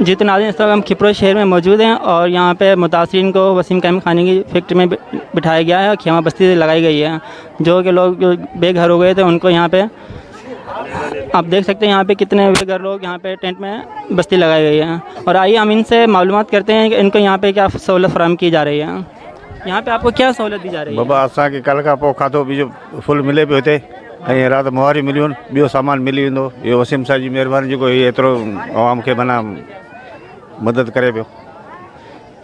जी तो नाज़रीन, इस वक्त हम खिपरो शहर में मौजूद हैं और यहाँ पे मुतासिरीन को वसीम कायम खानी की फैक्ट्री में बिठाया गया है। खिमा बस्ती लगाई गई है, जो कि लोग जो बेघर हो गए थे उनको यहाँ पे आप देख सकते हैं यहाँ पे कितने बेघर लोग यहाँ पे टेंट में बस्ती लगाई गई है। और आइए हम इनसे मालूमात करते हैं कि इनको यहाँ पे क्या सहूलत फराहम की जा रही है। यहाँ पे आपको क्या सहूलत दी जा रही है? बाबा असां खे कल खां पोइ खाधो बीजो फुल मिले पियो हिते ऐं राति मुहारी मिलियूं आहिनि, ॿियो सामान मिली वेंदो। इहो वसीम साहिब जी महिरबानी जेको हीअ एतिरो आवाम खे माना मदद करे पियो।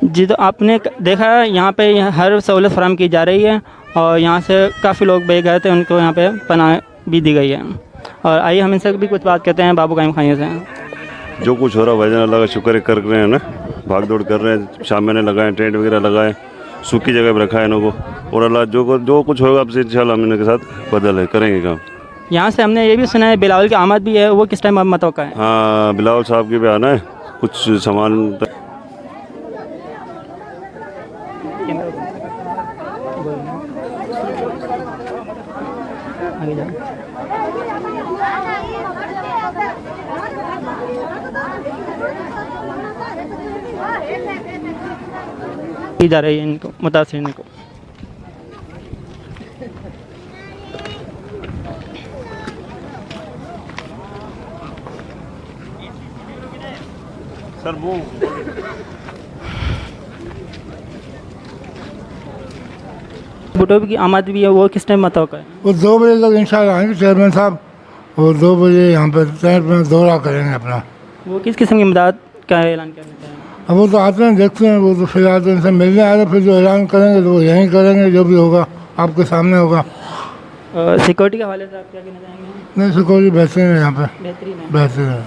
जी तो आपने देखा है यहाँ पे हर सहूलत फराहम की जा रही है और यहाँ से काफ़ी लोग बेघर थे उनको यहाँ पे पनाह भी दी गई है। और आइए हम इनसे भी कुछ बात करते हैं बाबू कायम खानी से। जो कुछ हो रहा है भाईजान अल्लाह का शुक्र कर रहे हैं ना, भाग दौड़ कर रहे हैं, शाम मैंने लगाए टेंट वगैरह लगाए, सूखी जगह पर रखा है इनको और अल्लाह जो कुछ होगा आपसे इंशाल्लाह हम इनके साथ बदल है करेंगे काम। यहाँ से हमने ये भी सुना है बिलावल की आमद भी है, वो किस टाइम मतवक्का है? हाँ बिलावल साहब के भी आना है, कुछ सामान की जा रही है इनको मुतासिरीन को। सर वो भुट्टो की आमद भी है, वो किस टाइम मतवक्का है? वो 2 बजे तक इंशाल्लाह आएंगे चेयरमैन साहब, वो 2 बजे यहाँ पर टेंट में दौरा करेंगे अपना। वो किस किस्म की मदद का ऐलान करना चाहिए? अब वो तो आते हैं देखते हैं, वो तो फिलहाल तो इनसे मिलने आए, फिर जो ऐलान करेंगे तो वो यहीं करेंगे, जो भी होगा आपके सामने होगा। सिक्योरिटी के हवाले से आप क्या कहना चाहेंगे? नहीं सिक्योरिटी बेहतरीन है यहाँ पे, बेहतरीन है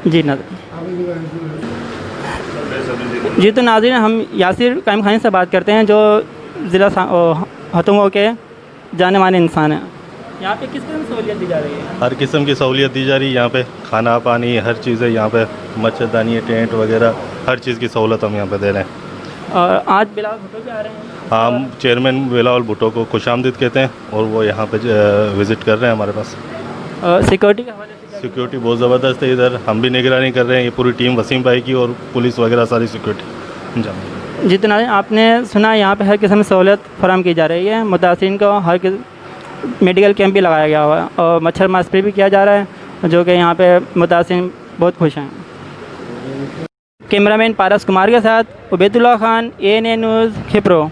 जी नाज़रीन। जी तो नाज़रीन हम यासिर कायम खानी से बात करते हैं जो ज़िला हतुमों के जाने माने इंसान हैं। यहाँ पे किस तरह सहूलियत दी जा रही है? हर किस्म की सहूलियत दी जा रही है यहाँ पे, खाना पानी हर चीज़ है यहाँ पे, मच्छरदानी टेंट वगैरह हर चीज़ की सहूलत हम यहाँ पे दे रहे हैं। और आज बिलावल भुट्टो भी आ रहे हैं? हम चेयरमैन बिलावल भुट्टो को खुशामदीद कहते हैं और वो यहाँ पे विज़िट कर रहे हैं हमारे पास। सिक्योरिटी का हवाले से? सिक्योरिटी बहुत ज़बरदस्त है इधर, हम भी निगरानी कर रहे हैं, ये पूरी टीम वसीम भाई की और पुलिस वगैरह सारी सिक्योरिटी। जितना आपने सुना यहाँ पे हर किस्म की सहूलत फराहम की जा रही है, मुतासिरीन को हर मेडिकल कैंप भी लगाया गया हुआ है और मच्छर मार स्प्रे भी किया जा रहा है, जो कि यहाँ पे मुतासिरीन बहुत खुश हैं। कैमरामैन पारस कुमार के साथ उबैदुल्लाह खान, ANA न्यूज़, खिपरो।